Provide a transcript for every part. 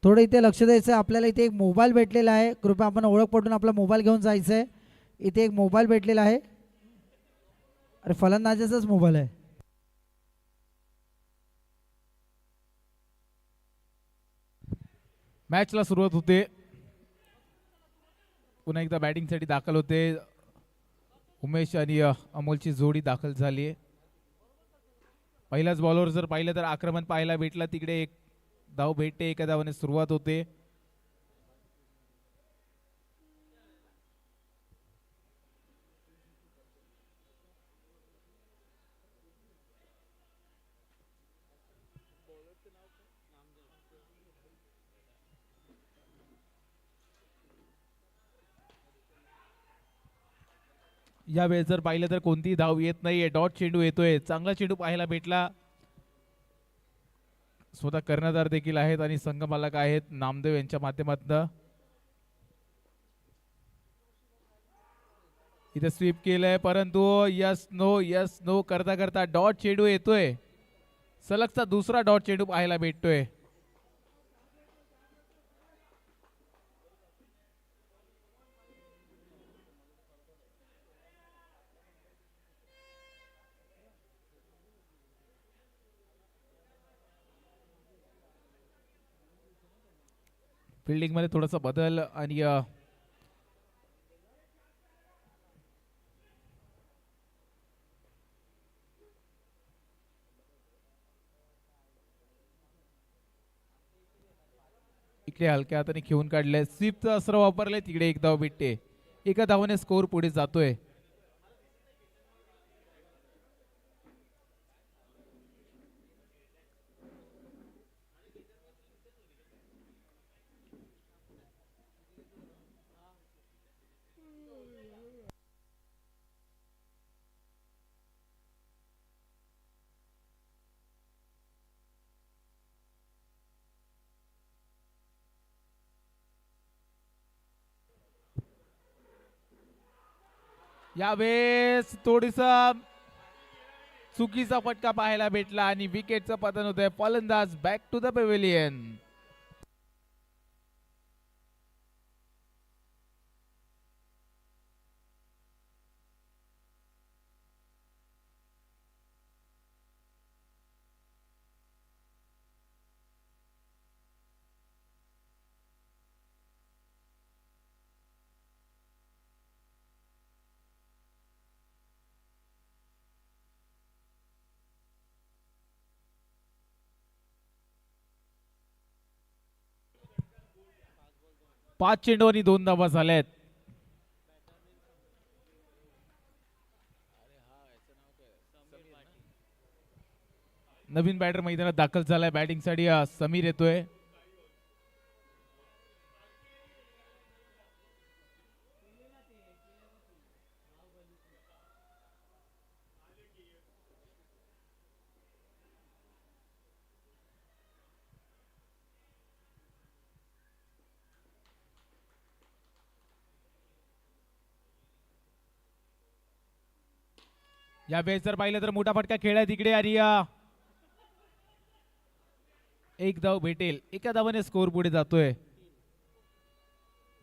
थोडं इथे लक्ष द्यायचं आहे. आपल्याला इथे एक मोबाईल भेटलेला आहे, कृपया आपण ओळख पटून आपला मोबाईल घेऊन जायचं आहे. इथे एक मोबाईल भेटलेला आहे. अरे फलंदाजाचाच मोबाईल आहे. मॅचला सुरुवात होते. पुन्हा एकदा बॅटिंगसाठी दाखल होते. उमेश आणि अमोलची जोडी दाखल झाली आहे. पहिलाच बॉलवर जर पाहिलं तर आक्रमण पाहायला भेटला. तिकडे एक धाव भेटते, एका धावाने सुरुवात होते. यावेळेस जर पाहिलं तर कोणतीही धाव येत नाहीये. डॉट चेंडू येतोय. चांगला चेंडू पाहायला भेटला. स्वतः कर्णधार देखील आहेत आणि संघमालक आहेत नामदेव यांच्या माध्यमातून. इथे स्वीप केलंय, परंतु यस नो करता करता डॉट चेंडू येतोय. सलगचा दुसरा डॉट चेंडू पाहायला भेटतोय. फिल्डिंग मध्ये थोडासा बदल आणि इकडे हलक्या हाताने खेळून काढले. स्वीपचं अस्त्र वापरले. तिकडे एक धाव भेटते. एका धावाने स्कोर पुढे जातोय. यावेळेस थोडीसा चुकीचा फटका पाहायला भेटला आणि विकेटचं पतन होतंय. फलंदाज बॅक टू द पेव्हिलियन. पाच चेंडू आणि 2 धावा झाल्यात. नवीन बॅटर मैदानात दाखल झालाय. बॅटिंगसाठी समीर येतोय. यावेळेस जर पाहिलं तर मोठा फटका खेळलाय तिकडे आणि एक धाव भेटेल. एका धावाने स्कोर पुढे जातोय.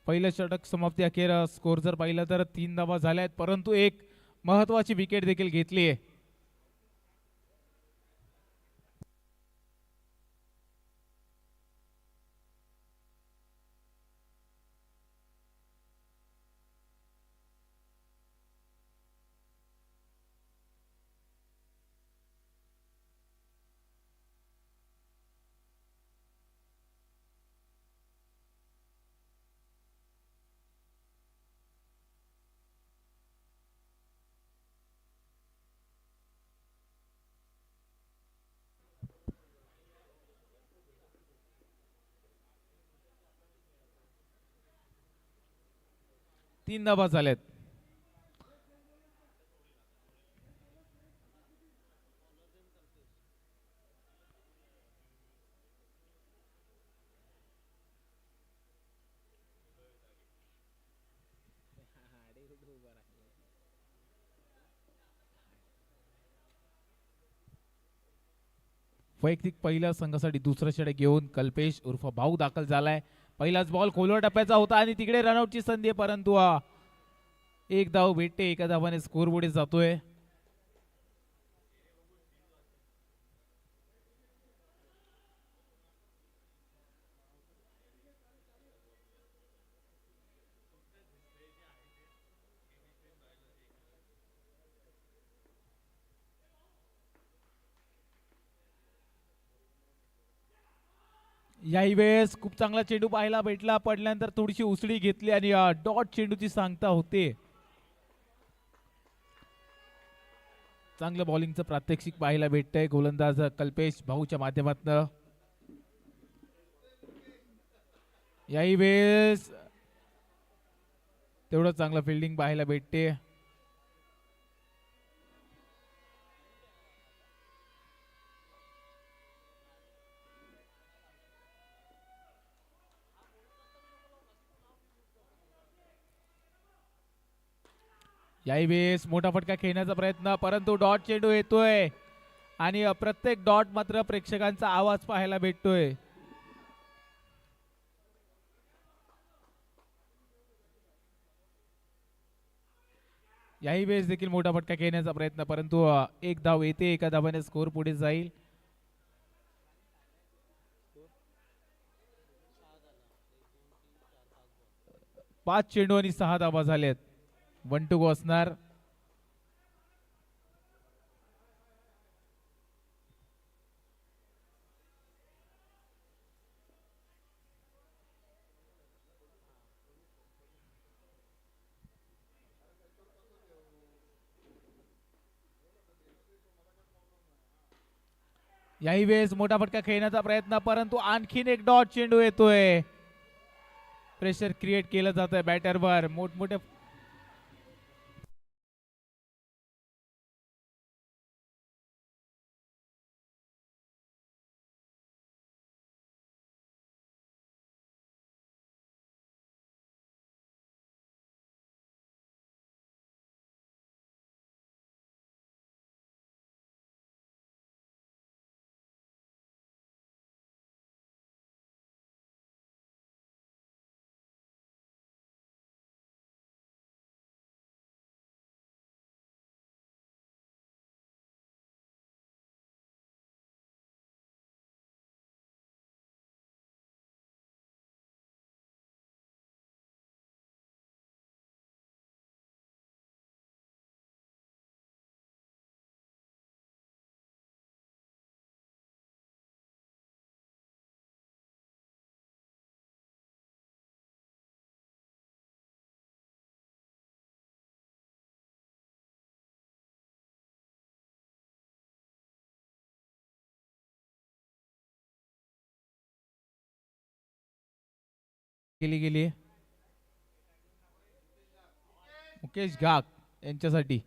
पहिलं षटक समाप्ती अखेर स्कोर जर पाहिलं तर 3 धावा झाल्यात, परंतु एक महत्वाची विकेट देखील घेतली आहे. तीन धावा झाल्यात. वैयक्तिक पहिल्या संघासाठी दुसरा षटक घेऊन कल्पेश उर्फ भाऊ दाखल झालाय. पहिलाच बॉल खोलवर टप्प्याचा होता आणि तिकडे रनआउटची संधी आहे, परंतु एक धाव भेटते. एका धावाने स्कोर पुढे जातोय. याही वेळेस खूप चांगला चेंडू पाहायला भेटला. पडल्यानंतर थोडीशी उसळी घेतली आणि डॉट चेंडूची सांगता होते. चांगलं बॉलिंगचं प्रात्यक्षिक पाहायला भेटतंय गोलंदाज कल्पेश भाऊच्या माध्यमातून. याही वेळेस तेवढं चांगलं फिल्डिंग पाहायला भेटते. याही वेळेस मोठा फटका खेळण्याचा प्रयत्न, परंतु डॉट चेंडू येतोय आणि प्रत्येक डॉट मात्र प्रेक्षकांचा आवाज पाहायला भेटतोय. याही वेळेस देखील मोठा फटका खेळण्याचा प्रयत्न, परंतु एक धाव येते. एका धावाने स्कोर पुढे जाईल. 5 चेंडू आणि 6 धावा झाल्यात. 1 to go असणार. याही वेळेस मोठा फटका खेळण्याचा प्रयत्न, परंतु आणखीन एक डॉट चेंडू येतोय. प्रेशर क्रिएट केलं जात आहे बॅटरवर. मोठमोठे केली गेली. मुकेश घाक यांच्यासाठी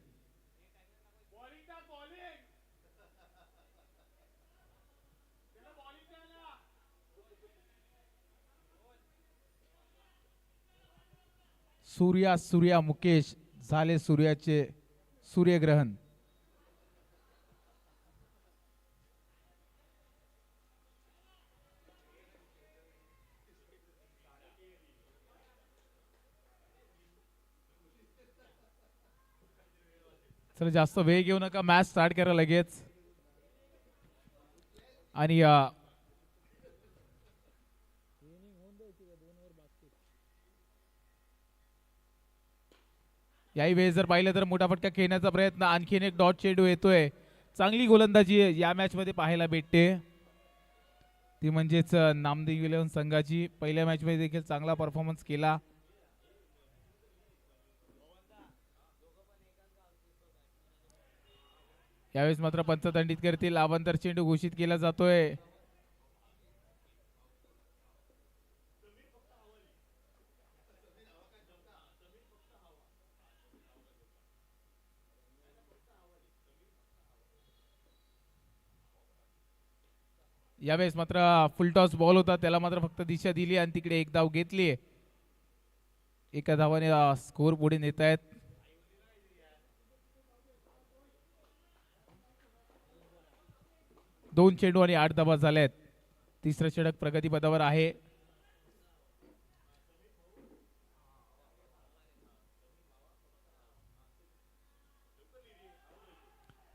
सूर्या मुकेश झाले सूर्याचे सूर्यग्रहण. चला जास्त वेळ घेऊ नका, मॅच स्टार्ट करा लगेच. आणि याही वेळेस जर पाहिलं तर मोठा फटका खेळण्याचा प्रयत्न, आणखीन एक डॉट चेंडू येतोय. चांगली गोलंदाजी या मॅच मध्ये पाहायला भेटते, ती म्हणजेच नामदेव 11 संघाची. पहिल्या मॅच मध्ये देखील चांगला परफॉर्मन्स केला. यावेळेस मात्र पंच दंडित करतील. अवांतर चेंडू घोषित केला जातोय. यावेळेस मात्र फुलटॉस बॉल होता, त्याला मात्र फक्त दिशा दिली आणि तिकडे एक धाव घेतली. एका धावाने स्कोर पुढे नेत आहेत. 2 चेंडू आणि 8 धावा झाल्यात. तिसरं षटक प्रगतीपथावर आहे.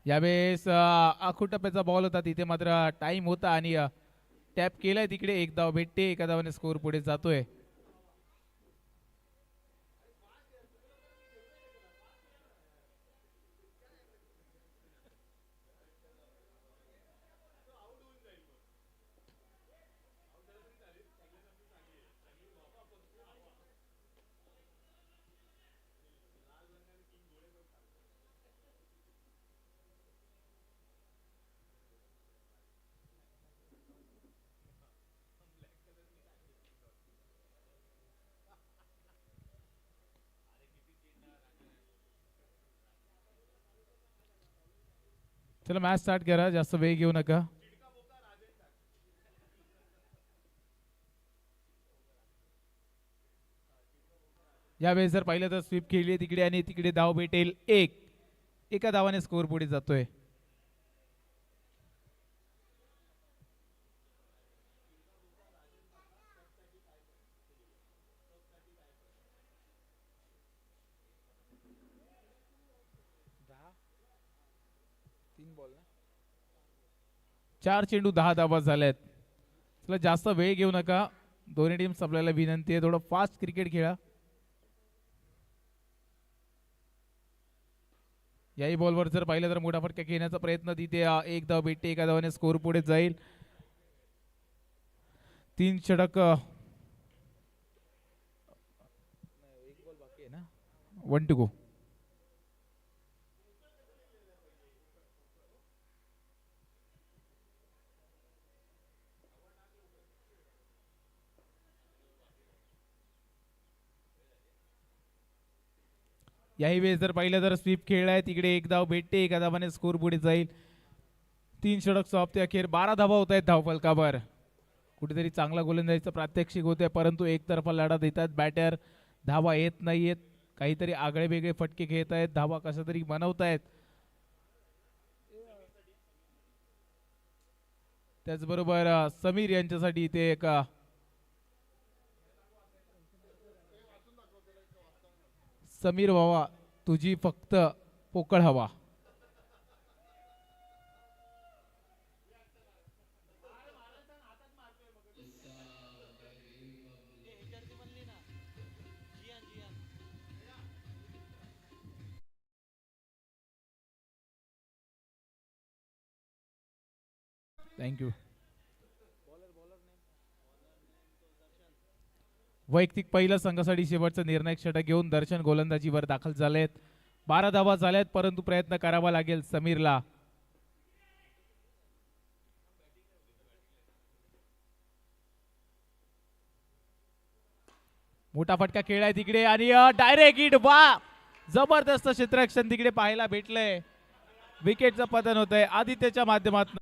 यावेळेस आखूड टप्प्याचा बॉल होता, तिथे मात्र टाइम होता आणि टॅप केलाय तिकडे. एक धाव भेटते, एका धावाने स्कोर पुढे जातोय. चला मॅच स्टार्ट करा, जास्त वेळ घेऊ नका. यावेळेस जर पाहिलं तर स्वीप खेळली तिकडे आणि तिकडे धाव भेटेल एक. एका धावाने स्कोर पुढे जातोय. चार चेंडू 10 धावा झाल्यात. चला जास्त वेळ घेऊ नका. दोन्ही टीम्स आपल्याला विनंती आहे, थोडं फास्ट क्रिकेट खेळा. याही बॉलवर जर पाहिलं तर मोठा फटका घेण्याचा प्रयत्न, तिथे एक धाव भेटते, एका धावाने स्कोर पुढे जाईल. 3 षटक 1 to go. याही वेळेस जर पाहिलं तर स्वीप खेळलाय तिकडे, एक धाव भेटते, एका धावाने स्कोर पुढे जाईल. 3 षटक समाप्ती अखेर 12 धावा होत आहेत धावफलकावर. कुठेतरी चांगला गोलंदाजीचं प्रात्यक्षिक होत आहे, परंतु एकतर्फा लढा देतात बॅटर. धावा येत नाहीयेत, काहीतरी आगळे वेगळे फटके घेत आहेत, धावा कशा तरी बनवतायत. त्याचबरोबर समीर यांच्यासाठी इथे एक समीर व्हावा तुझी फक्त पोकळ हवा. थँक्यू. वैयक्तिक पहिल्या संघासाठी शेवटचा निर्णायक षटक घेऊन दर्शन गोलंदाजीवर दाखल झालेत. 12 धावा झाल्यात, परंतु प्रयत्न करावा लागेल समीरला. मोठा फटका खेळाय तिकडे आणि डायरेक्ट हिट. वा, जबरदस्त क्षेत्ररक्षण तिकडे पाहायला भेटलंय. विकेटचं पतन होत आहे आदित्यच्या माध्यमातून.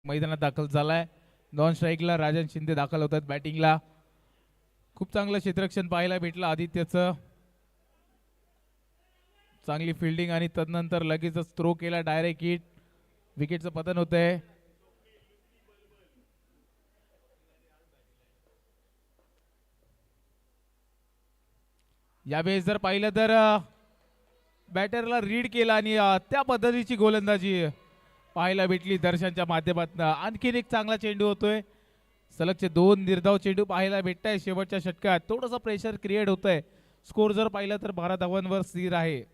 मैदानात दाखल झालाय. नॉन स्ट्राईकला राजन शिंदे दाखल होतात बॅटिंगला. खूप चांगलं क्षेत्ररक्षण पाहायला भेटलं आदित्यचं. चांगली फिल्डिंग आणि तदनंतर लगेचच थ्रो केला, डायरेक्ट हिट. विकेटचं पतन होत आहे. यावेळेस जर पाहिलं तर बॅटरला रीड केला आणि त्या पद्धतीची गोलंदाजी पाहायला भेटली दर्शनच्या माध्यमातून. आणखीन एक चांगला चेंडू होतोय. सलगचे 2 निर्धाव चेंडू पाहायला भेटत आहे शेवटच्या षटकात. थोडंसं प्रेशर क्रिएट होत आहे. स्कोर जर पाहिलं तर 12 धावांवर स्थिर आहे.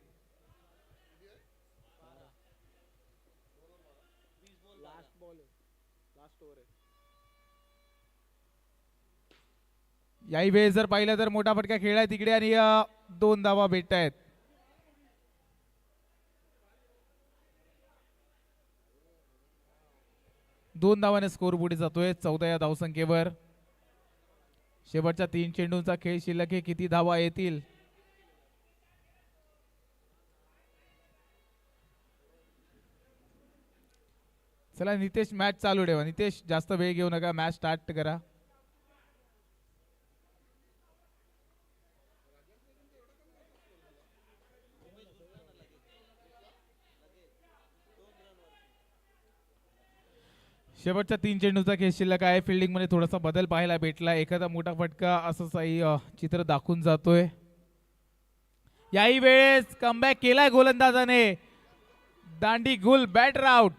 याही वेळेस जर पाहिलं तर मोठा फटका खेळलाय तिकडे आणि 2 धावा भेटत आहेत. दोन धावाने स्कोर पुढे जातोय 14 या धावसंख्येवर. शेवटच्या 3 चेंडूंचा खेळ शिल्लक आहे. किती धावा येतील? चला नितेश मॅच चालू ठेवा. नितेश जास्त वेळ घेऊ नका, मॅच स्टार्ट करा. शेवटच्या 3 चेंडूचा खेळ शिल्लक आहे. फिल्डिंग मध्ये थोडासा बदल पाहायला भेटला. एखादा मोठा फटका असं काही चित्र दाखवून जातोय. याही वेळेस कमबॅक केलाय गोलंदाजाने. दांडी गुल बॅटर आउट.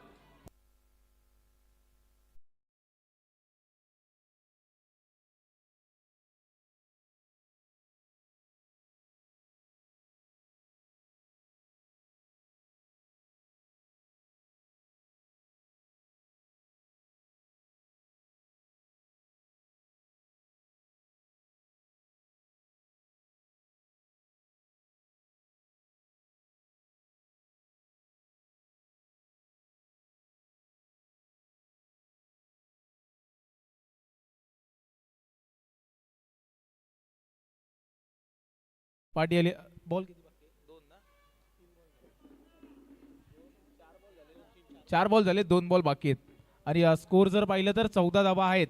पाटी आली. बॉल किती बाकी आहेत? 2 ना. 4 बॉल झाले, 2 बॉल बाकी आहेत. आणि स्कोर जर पाहिलं तर 14 धावा आहेत.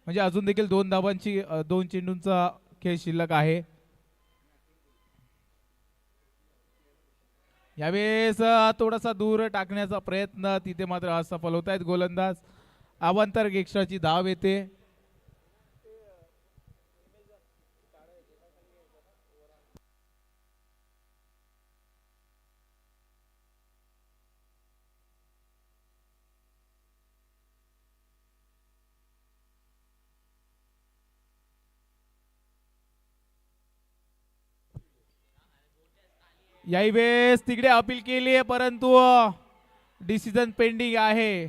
म्हणजे अजून देखील 2 धावांची 2 चेंडूंचा खेळ शिल्लक आहे. यावेळेस थोडासा दूर टाकण्याचा प्रयत्न, तिथे मात्र असफल होत आहेत गोलंदाज. अवांतर एक्स्ट्राची धाव येते. याही वेळेस तिकडे अपील केली आहे, परंतु डिसिजन पेंडिंग आहे.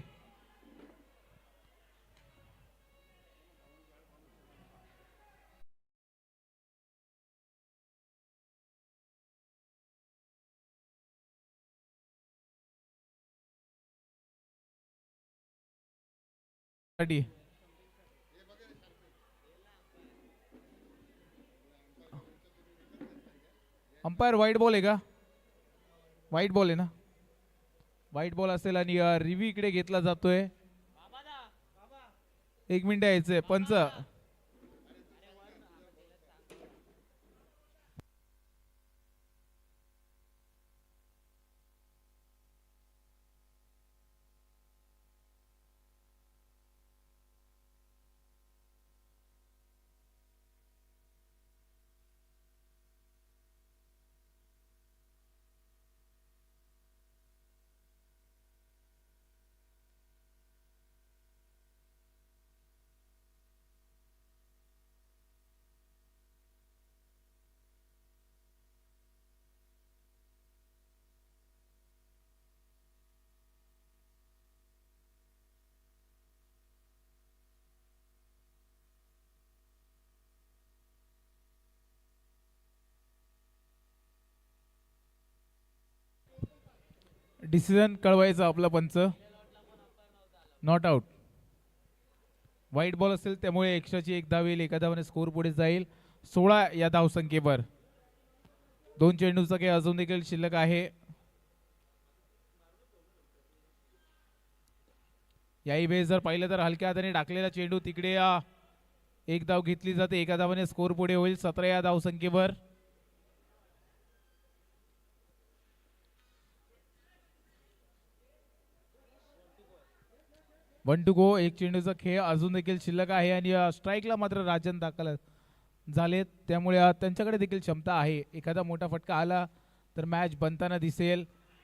अंपायर व्हाईट बॉल आहे का? व्हाईट बॉल आहे ना? व्हाईट बॉल असेल आणि रिव्ह्यू इकडे घेतला जातोय. 1 मिनिट यायचंय पंच. डिसिजन कळवायचं आपला पंच. Not out. व्हाईट बॉल असेल त्यामुळे एक्स्ट्राची 1 धाव येईल. 1 धावाने स्कोर पुढे जाईल 16 या धावसंख्येवर. 2 चेंडूचा खेळ अजून देखील शिल्लक आहे. याही वेळेस जर पाहिलं तर हलक्या हाताने टाकलेला चेंडू तिकडे 1 धाव घेतली जाते. 1 धावाने स्कोर पुढे होईल 17 या धावसंख्येवर. 1 टू गो. 1 चेंडूचा खेळ अजून देखील शिल्लक आहे आणि स्ट्राईकला मात्र राजन दाखल झालेत, त्यामुळे त्यांच्याकडे देखील क्षमता आहे. एखादा मोठा फटका आला तर मॅच बनताना दिसेल.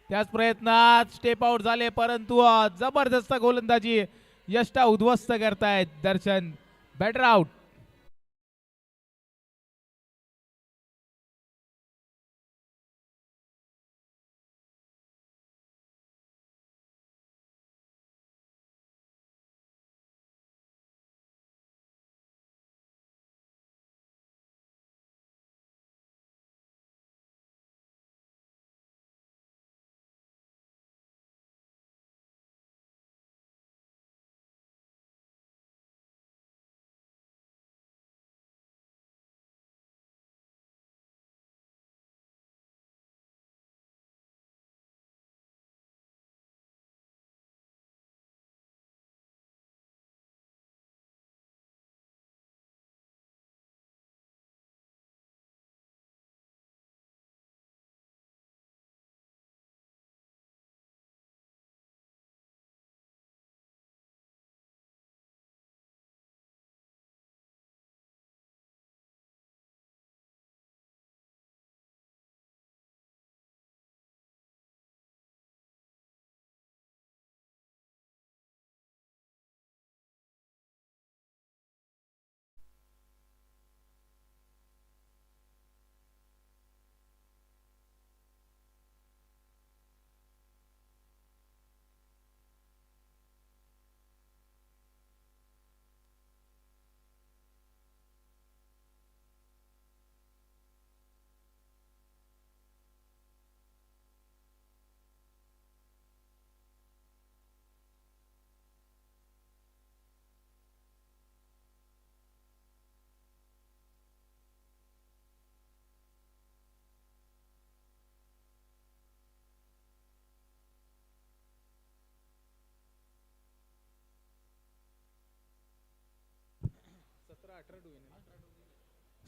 त्याच प्रयत्नात स्टेप आउट झाले, परंतु जबरदस्त गोलंदाजी यष्टा उद्ध्वस्त करतायत दर्शन. Batter out.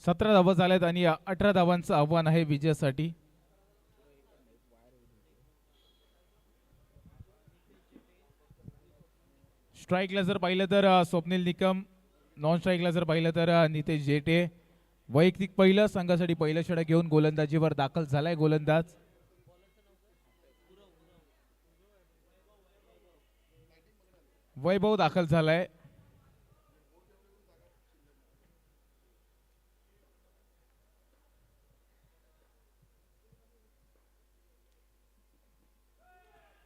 17 धावा झाल्यात आणि 18 धावांचं आव्हान आहे विजयासाठी. स्ट्राईकला जर पाहिलं तर स्वप्नील निकम, नॉन स्ट्राईकला जर पाहिलं तर नितेश जेटे. वैयक्तिक पहिलं संघासाठी पहिलं षटक घेऊन गोलंदाजीवर दाखल झालाय गोलंदाज. वैभव दाखल झालाय.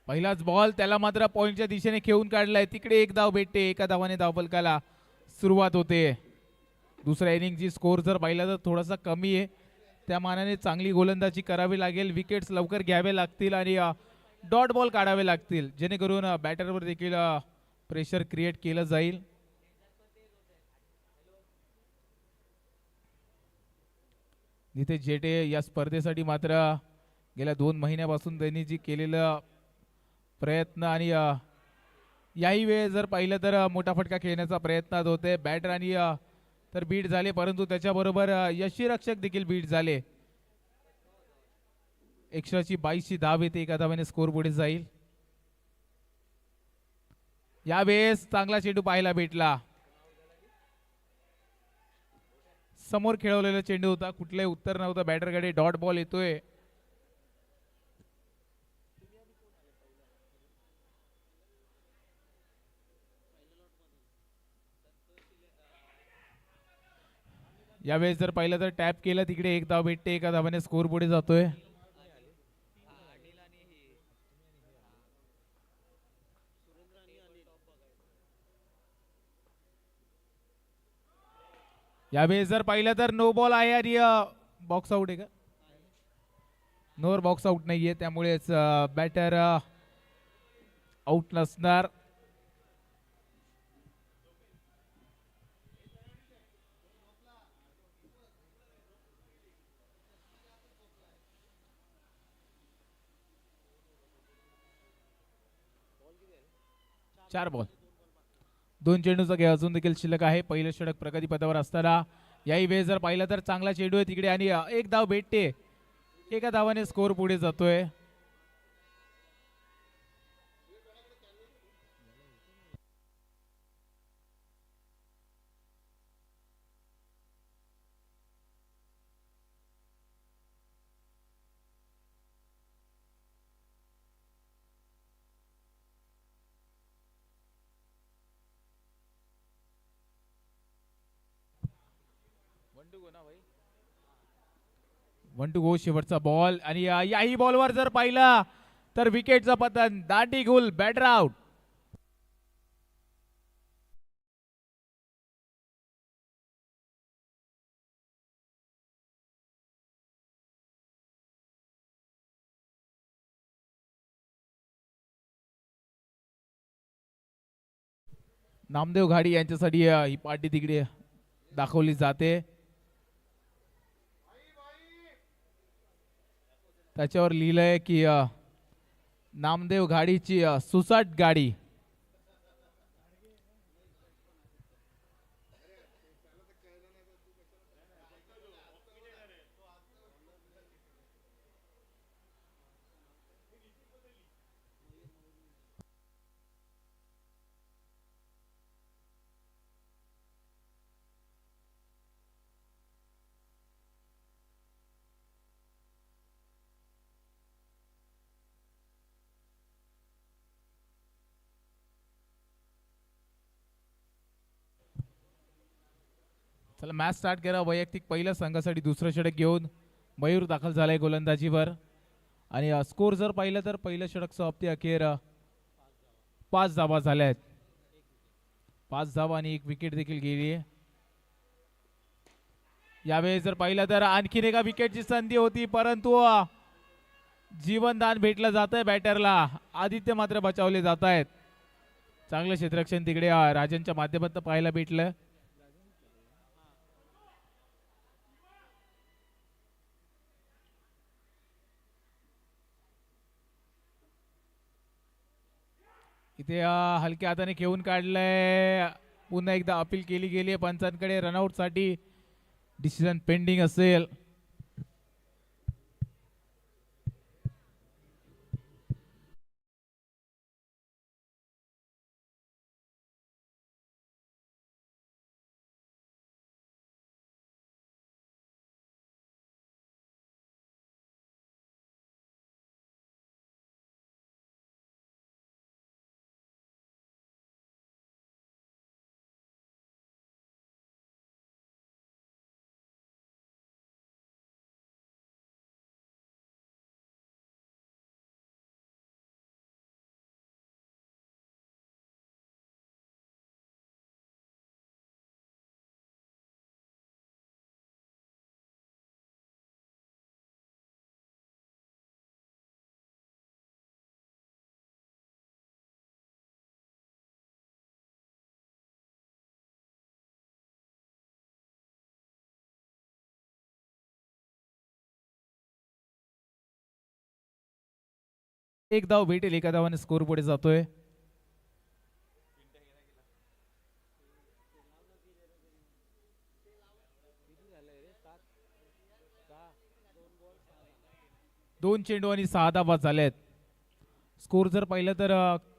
पहिलाच बॉल त्याला मात्र पॉइंटच्या दिशेने खेळून काढलाय. तिकडे एक धाव भेटते. एका धावाने धावफलकाला सुरुवात होते. दुसऱ्या इनिंगची स्कोर जर पाहिला तर थोडासा कमी आहे. त्या मानाने चांगली गोलंदाजी करावी लागेल. विकेट्स लवकर घ्यावे लागतील आणि डॉट बॉल काढावे लागतील जेणेकरून बॅटरवर देखील प्रेशर क्रिएट केलं जाईल. नितेश जेटे या स्पर्धेसाठी मात्र गेल्या 2 महिन्यापासून त्यांनी जी केलेलं प्रयत्न आणि याही वेळ जर पाहिलं तर मोठा फटका खेळण्याचा प्रयत्नात होते. बॅटर आणि तर बीट झाले परंतु त्याच्याबरोबर यष्टीरक्षक देखील बीट झाले. 122ची धाव येते. एका धावाने स्कोर पुढे जाईल. यावेळेस चांगला चेंडू पाहायला भेटला. समोर खेळवलेला चेंडू होता. कुठलंही उत्तर नव्हतं. बॅटरकडे डॉट बॉल येतोय. यावेळेस जर पाहिलं तर टॅप केलं. तिकडे एक धाव भेटते. एका धावाने स्कोर पुढे जातोय. यावेळेस जर पाहिलं तर नो बॉल आहे आणि बॉक्स आउट आहे का? नोवर बॉक्स आउट नाहीये त्यामुळेच बॅटर आउट नसणार. चार बॉल 2 चेंडूचा खेळ अजून देखील शिल्लक आहे. पहिलं षटक प्रगतीपथावर असताना याही वेळ जर पाहिलं तर चांगला चेंडू आहे तिकडे आणि एक धाव भेटते. एका धावाने स्कोर पुढे जातोय. वन टू गो शेवटचा बॉल आणि याही बॉलवर जर पाहिला तर विकेटचं पतन. दांडी गुल. Batter out. नामदेव घाडी यांच्यासाठी ही पार्टी तिकडे दाखवली जाते. त्याच्यावर लिहिलंय की नामदेव घाडीची सुसाट गाडी. चला मॅच स्टार्ट करा. वैयक्तिक पहिल्या संघासाठी दुसरं षटक घेऊन मयूर दाखल झालाय गोलंदाजीवर आणि स्कोर जर पाहिलं तर पहिलं षटक समाप्ती अखेर 5 धावा झाल्या आहेत. 5 धावा आणि 1 विकेट देखील गेली आहे. यावेळेस जर पाहिलं तर आणखीन एका विकेटची संधी होती परंतु जीवनदान भेटलं जात आहे बॅटरला. आदित्य मात्र बचावले जात आहेत. चांगलं क्षेत्ररक्षण तिकडे राजनच्या माध्यमातून पाहायला भेटलं. इथे हलक्या हाताने खेळून काढलंय. पुन्हा एकदा अपील केली गेली पंचांकडे रनआउट साठी. डिसिजन पेंडिंग असेल. एक धाव भेटेल, एका धावाने स्कोर पुढे जातोय. दोन चेंडू आणि 6 धावा झाल्यात. स्कोर जर पाहिलं तर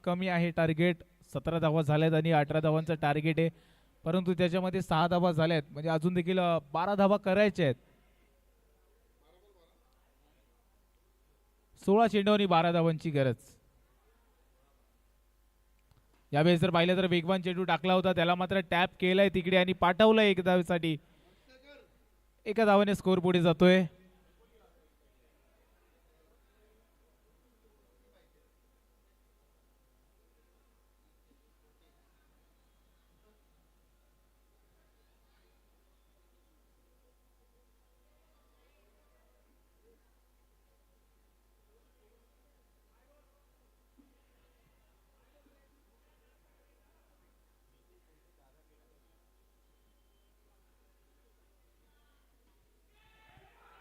कमी आहे. टार्गेट 17 धावा झाल्यात आणि 18 धावांचं टार्गेट आहे, परंतु त्याच्यामध्ये 6 धावा झाल्यात, म्हणजे अजून देखील 12 धावा करायच्या आहेत. 16 चेंडू आणि 12 धावांची गरज. यावेळेस जर पाहिलं तर वेगवान चेंडू टाकला होता, त्याला मात्र टॅप केलाय तिकडे आणि पाठवलंय एक धावेसाठी. एका धावाने स्कोर पुढे जातोय.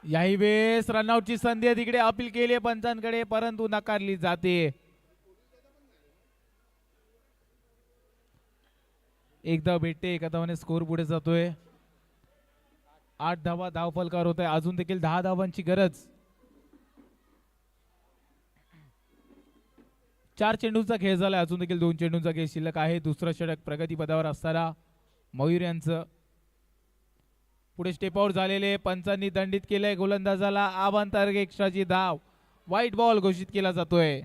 याही वेळेस रनआउटची संधी आहे, तिकडे अपील केली पंचांकडे, परंतु नाकारली जाते. एक धाव भेटते, एका धावाने स्कोर पुढे जातोय. 8 धावा धाव फलकार होत आहे, अजून देखील 10 धावांची गरज. 4 चेंडूंचा खेळ झाला, अजून देखील 2 चेंडूंचा खेळ शिल्लक आहे. दुसरं षटक प्रगतीपदावर असताना मयूर यांचं. पुढे स्टेप आउट झालेले, पंचांनी दंडित केलंय गोलंदाजाला. आबांतर्गत एक्स्ट्राची धाव, व्हाईट बॉल घोषित केला जातोय.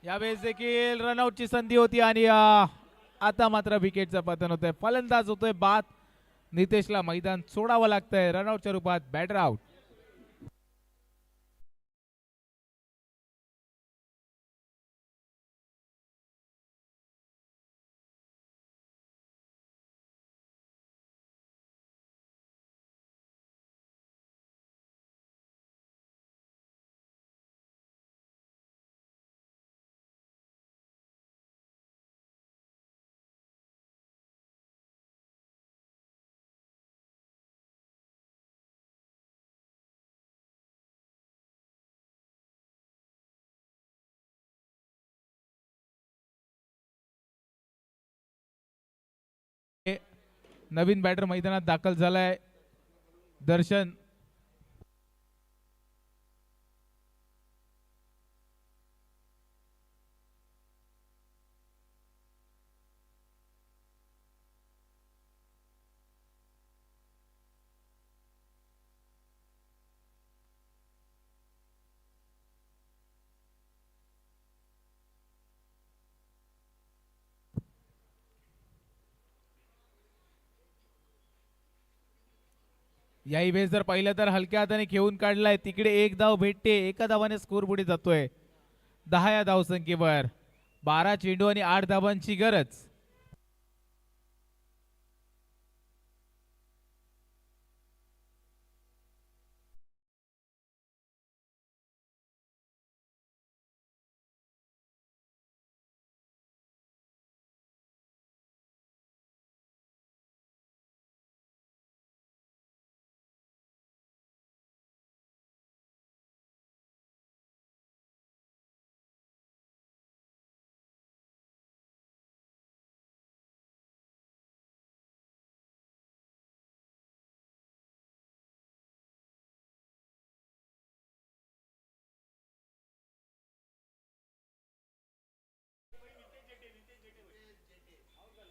यावेळेस देखील रनआउटची संधी होती आणि आता मात्र विकेटचं पतन होतंय. फलंदाज होतोय बाद. नितेशला मैदान सोडावं लागतंय रनआउटच्या रूपात. Batter out. नवीन बॅटर मैदानात दाखल झालाय, दर्शन. याही वेळेस जर पाहिलं तर हलक्या हाताने खेळून काढलाय, तिकडे एक धाव भेटते, एका धावाने स्कोर पुढे जातोय 10 या धावसंख्येवर. 12 चेंडू आणि 8 धावांची गरज.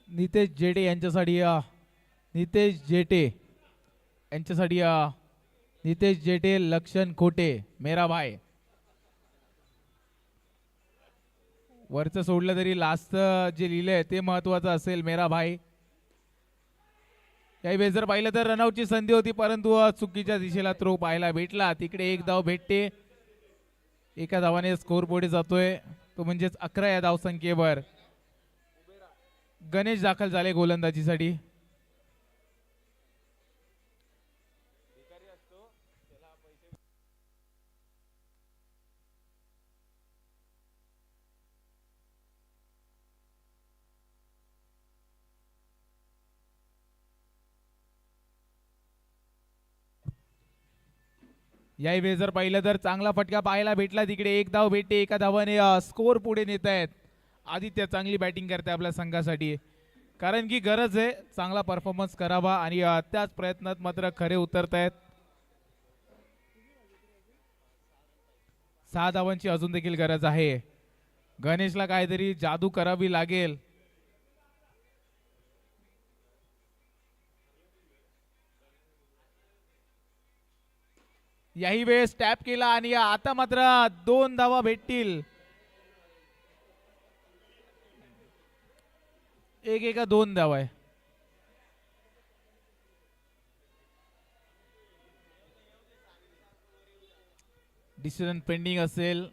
नितेश जेटे यांच्यासाठी नितेश जेटे यांच्यासाठी नितेश जेटे लक्षण खोटे मेरा भाई. वरचं सोडलं तरी लास्ट जे लिहिलंय ते महत्वाचं असेल मेरा भाई. याही वेळेस जर पाहिलं तर रनआउटची संधी होती परंतु चुकीच्या दिशेला थ्रो पाहायला भेटला. तिकडे एक धाव भेटते. एका धावाने स्कोर पुढे जातोय तो म्हणजेच 11 या धावसंख्येवर. गणेश दाखल झाले गोलंदाजीसाठी. याही वेळेस जर पाहिलं तर चांगला फटका पाहायला भेटला. तिकडे एक धाव भेटते. एका धावाने स्कोर पुढे नेत आहेत. आदित्य चांगली बॅटिंग करते आपल्या संघासाठी कारण की गरज आहे चांगला परफॉर्मन्स करावा आणि त्याच प्रयत्नात मात्र खरे उतरत आहेत. 6 धावांची अजून देखील गरज आहे. गणेशला काहीतरी जादू करावी लागेल. याही वेळेस टॅप केला आणि आता मात्र 2 धावा भेटतील. एका 2 धावा आहे. डिसिजन पेंडिंग असेल.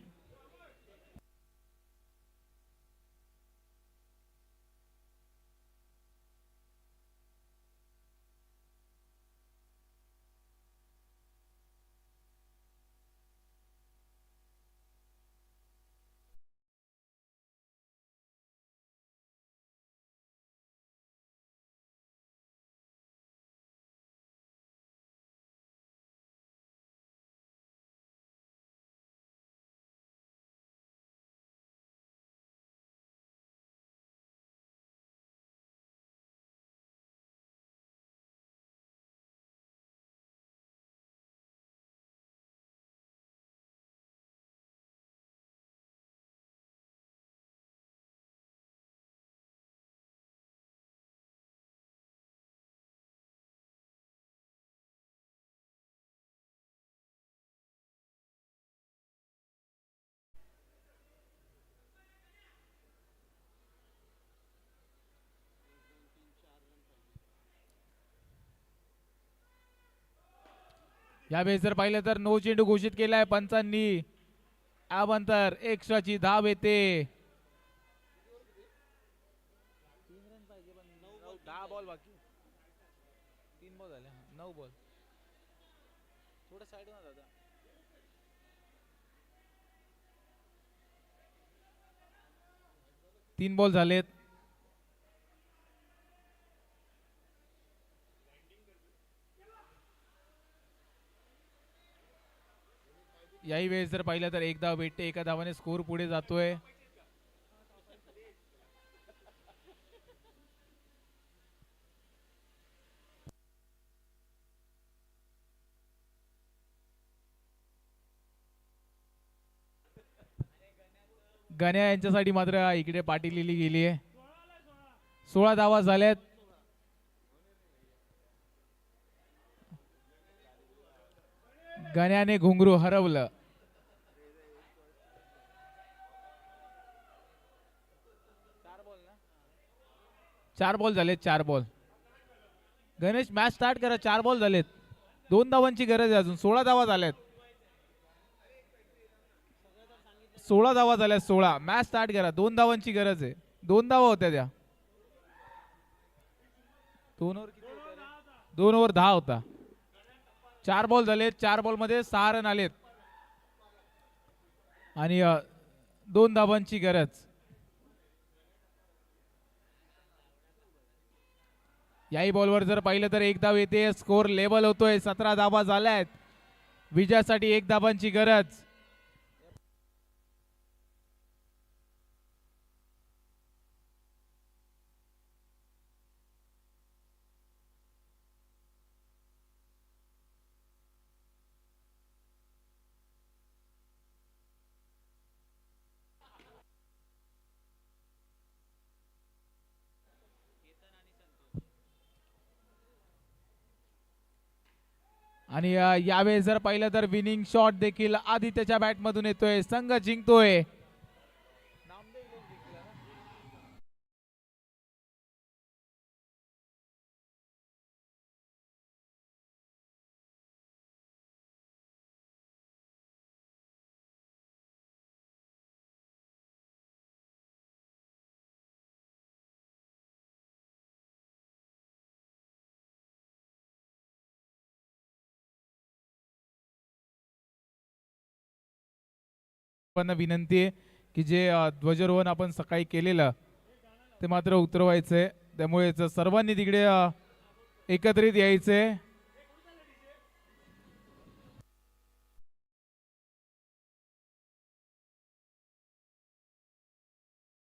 यावेळेस जर पाहिलं तर नो चेंडू घोषित केलाय पंचांनी. यानंतर एक्स्ट्राची धाव येते. 10 बॉल बाकी 3 बॉल झाले 9 बॉल थोडं साइड होणार दादा. 3 बॉल झालेत. याही वेळेस जर पाहिलं तर एक धाव भेटते. एका धावाने स्कोर पुढे जातोय. गण्या यांच्यासाठी मात्र इकडे पाठी लिहिली गेली आहे. 16 धावा झाल्यात. गण्याने घुंगरू हरवलं. चार बॉल झालेत. 4 बॉल. गणेश मॅच स्टार्ट करा. 4 बॉल झालेत. 2 धावांची गरज आहे अजून. 16 धावा झाल्यात. 16 धावा झाल्यात. 16. मॅच स्टार्ट करा. 2 धावांची गरज आहे. 2 धावा होत्या त्या. 2 ओव्हर 10 होता. 4 बॉल झालेत. 4 बॉल मध्ये 6 रन आलेत आणि 2 धावांची गरज. याही बॉलवर जर पाहिलं तर 1 धाव येते. स्कोर लेवल होतोय. 17 धावा झाल्यात. विजयासाठी 1 धावांची गरज. आणि यावेळेस जर पाहिलं तर विनिंग शॉट देखील आदित्यच्या बॅट मधून येतोय, संघ जिंकतोय. पण विनंती आहे की जे ध्वजारोहण आपण सकाळी केलेलं ते मात्र उतरवायचंय, त्यामुळे सर्वांनी तिकडे एकत्रित यायचंय.